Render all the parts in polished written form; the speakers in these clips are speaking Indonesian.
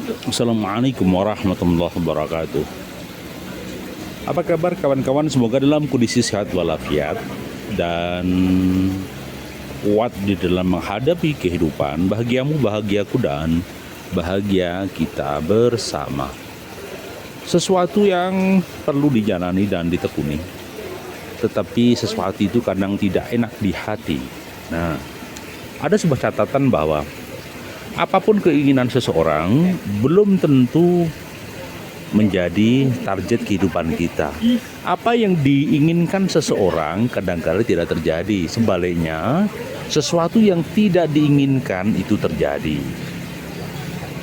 Assalamualaikum warahmatullahi wabarakatuh. Apa kabar kawan-kawan? Semoga dalam kondisi sehat walafiat dan kuat di dalam menghadapi kehidupan. Bahagiamu bahagiaku dan bahagia kita bersama. Sesuatu yang perlu dijalani dan ditekuni. Tetapi sesuatu itu kadang tidak enak di hati. Nah, ada sebuah catatan bahwa apapun keinginan seseorang belum tentu menjadi target kehidupan kita. Apa yang diinginkan seseorang kadang-kala tidak terjadi. Sebaliknya, sesuatu yang tidak diinginkan itu terjadi.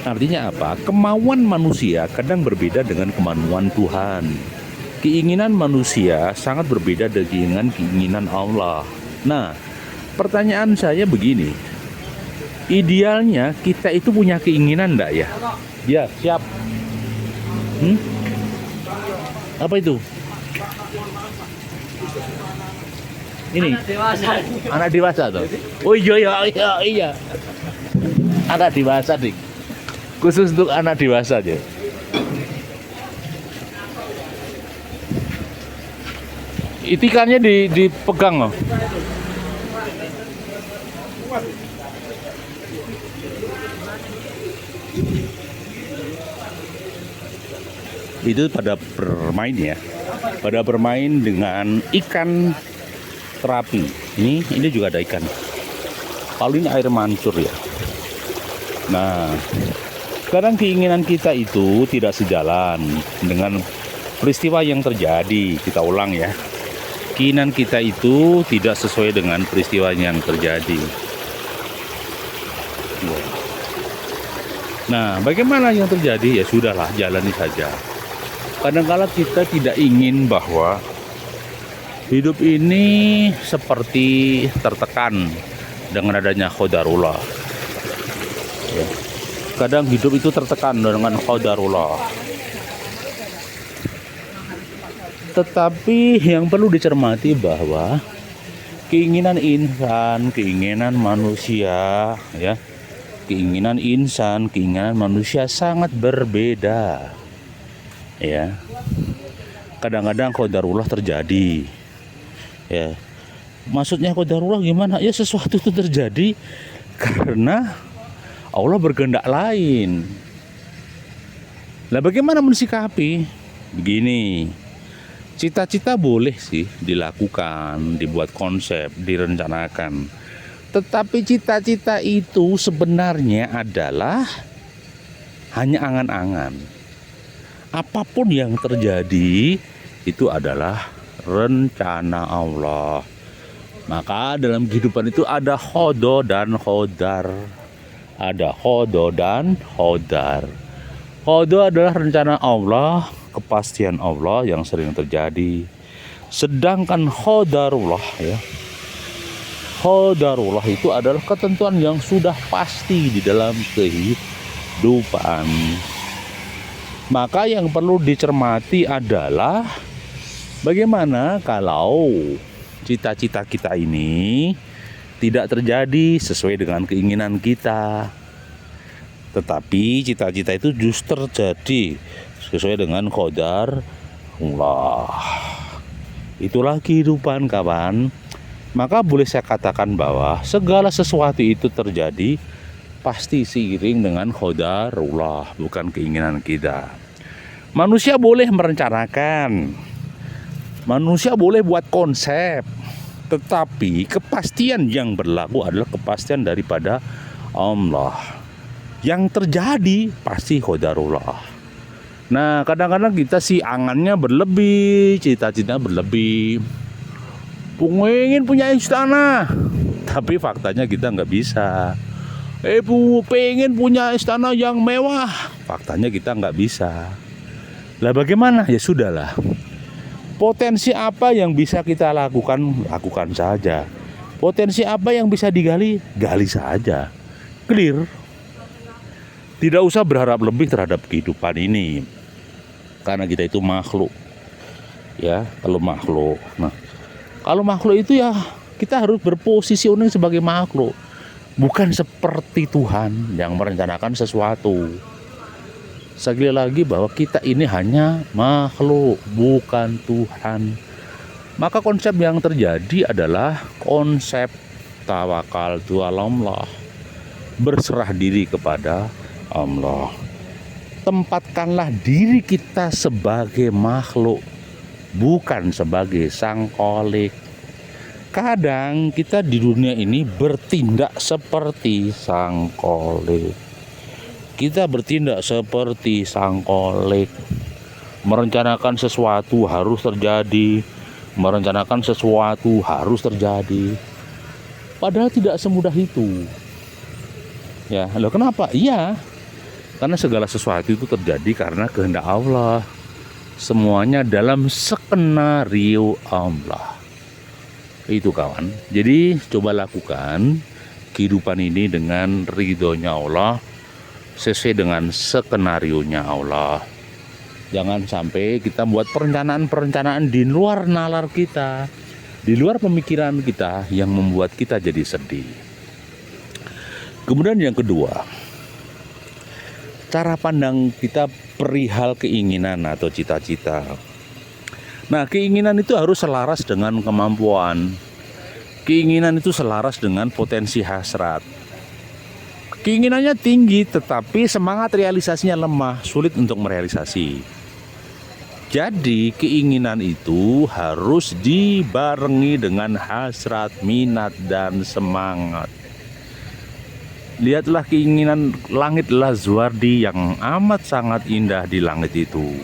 Artinya apa? Kemauan manusia kadang berbeda dengan kemauan Tuhan. Keinginan manusia sangat berbeda dengan keinginan Allah. Nah, pertanyaan saya begini. Idealnya kita itu punya keinginan enggak ya? Ya, siap. Apa itu? Ini anak dewasa tuh. Oh iya. Anak dewasa dik. Khusus untuk anak dewasa aja. Itikannya dipegang loh. Itu pada bermain ya, pada bermain dengan ikan terapi. Ini juga ada ikan. Kalau ini air mancur ya. Nah, kadang keinginan kita itu tidak sejalan dengan peristiwa yang terjadi. Kita ulang ya. Keinginan kita itu tidak sesuai dengan peristiwa yang terjadi. Nah, bagaimana yang terjadi? Ya sudahlah, jalani saja. Kadang-kala kita tidak ingin bahwa hidup ini seperti tertekan dengan adanya qadarullah. Ya. Kadang hidup itu tertekan dengan qadarullah. Tetapi yang perlu dicermati bahwa keinginan insan, keinginan manusia, ya, keinginan insan, keinginan manusia sangat berbeda. Ya, kadang-kadang qadarullah terjadi. Ya, maksudnya qadarullah gimana? Ya sesuatu itu terjadi karena Allah berkehendak lain. Nah, bagaimana mensikapi? Begini, cita-cita boleh sih dilakukan, dibuat konsep, direncanakan. Tetapi cita-cita itu sebenarnya adalah hanya angan-angan. Apapun yang terjadi itu adalah rencana Allah. Maka dalam kehidupan itu ada khodo dan khodar. Ada khodo dan khodar. Khodo adalah rencana Allah, kepastian Allah yang sering terjadi. Sedangkan khodarullah ya. Khodarullah itu adalah ketentuan yang sudah pasti di dalam kehidupan. Maka yang perlu dicermati adalah bagaimana kalau cita-cita kita ini tidak terjadi sesuai dengan keinginan kita. Tetapi cita-cita itu justru terjadi sesuai dengan qadar Allah. Itulah kehidupan kawan. Maka boleh saya katakan bahwa segala sesuatu itu terjadi pasti seiring dengan qadarullah, bukan keinginan kita. Manusia boleh merencanakan, manusia boleh buat konsep, tetapi kepastian yang berlaku adalah kepastian daripada Allah. Yang terjadi pasti qadarullah. Nah, kadang-kadang kita sih angannya berlebih, cita-cita berlebih. Pengen punya istana, tapi faktanya kita nggak bisa. Pengen punya istana yang mewah, faktanya kita nggak bisa. Lah bagaimana? Ya sudahlah. Potensi apa yang bisa kita lakukan, lakukan saja. Potensi apa yang bisa digali, gali saja. Clear. Tidak usah berharap lebih terhadap kehidupan ini. Karena kita itu makhluk. Ya, kalau makhluk. Nah, kalau makhluk itu ya kita harus berposisioning sebagai makhluk. Bukan seperti Tuhan yang merencanakan sesuatu. sekali lagi bahwa kita ini hanya makhluk, bukan Tuhan. Maka konsep yang terjadi adalah konsep tawakal tu Allah, berserah diri kepada Allah. Tempatkanlah diri kita sebagai makhluk, bukan sebagai sang kholik. Kadang kita di dunia ini bertindak seperti sang kholik. Kita bertindak seperti sang kholik, merencanakan sesuatu harus terjadi, merencanakan sesuatu harus terjadi. Padahal tidak semudah itu. Ya, loh kenapa? Iya, karena segala sesuatu itu terjadi karena kehendak Allah. Semuanya dalam skenario Allah. Itu kawan. Jadi coba lakukan kehidupan ini dengan ridhonya Allah, sesuai dengan skenarionya Allah. Jangan sampai kita buat perencanaan-perencanaan di luar nalar kita, di luar pemikiran kita, yang membuat kita jadi sedih. Kemudian yang kedua, cara pandang kita perihal keinginan atau cita-cita. Nah, keinginan itu harus selaras dengan kemampuan. Keinginan itu selaras dengan potensi hasrat. Keinginannya tinggi, tetapi semangat realisasinya lemah, sulit untuk merealisasi. Jadi keinginan itu harus dibarengi dengan hasrat, minat, dan semangat. Lihatlah keinginan langit Lazuardi yang amat sangat indah di langit itu.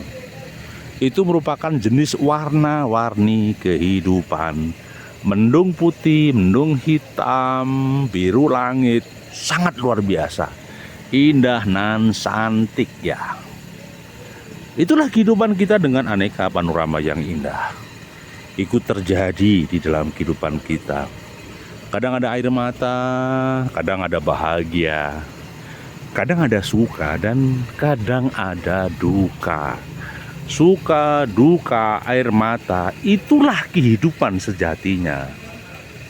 Itu merupakan jenis warna-warni kehidupan. Mendung putih, mendung hitam, biru langit. Sangat luar biasa, indah nan cantik ya. Itulah kehidupan kita dengan aneka panorama yang indah. Ikut terjadi di dalam kehidupan kita. Kadang ada air mata, kadang ada bahagia, kadang ada suka, dan kadang ada duka. Suka, duka, air mata, itulah kehidupan sejatinya.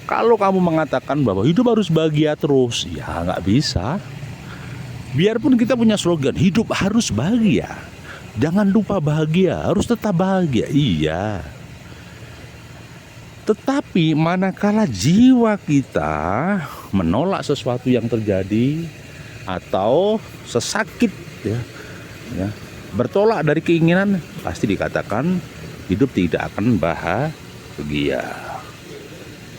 Kalau kamu mengatakan bahwa hidup harus bahagia terus, ya nggak bisa. Biarpun kita punya slogan, hidup harus bahagia. Jangan lupa bahagia, harus tetap bahagia. Iya. Tetapi manakala jiwa kita menolak sesuatu yang terjadi, atau sesakit ya, bertolak dari keinginan, pasti dikatakan hidup tidak akan bahagia.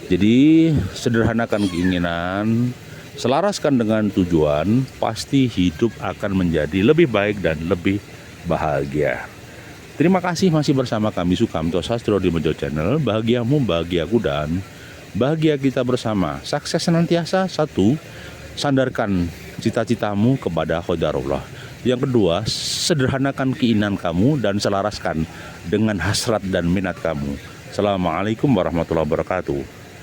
Jadi sederhanakan keinginan, selaraskan dengan tujuan, pasti hidup akan menjadi lebih baik dan lebih bahagia. Terima kasih masih bersama kami Sukamto Sastro di Mojo Channel. Bahagiamu, bahagiaku, dan bahagia kita bersama. Sukses senantiasa. Satu, sandarkan cita-citamu kepada qadarullah. Yang kedua, sederhanakan keinginan kamu dan selaraskan dengan hasrat dan minat kamu. Assalamualaikum warahmatullahi wabarakatuh.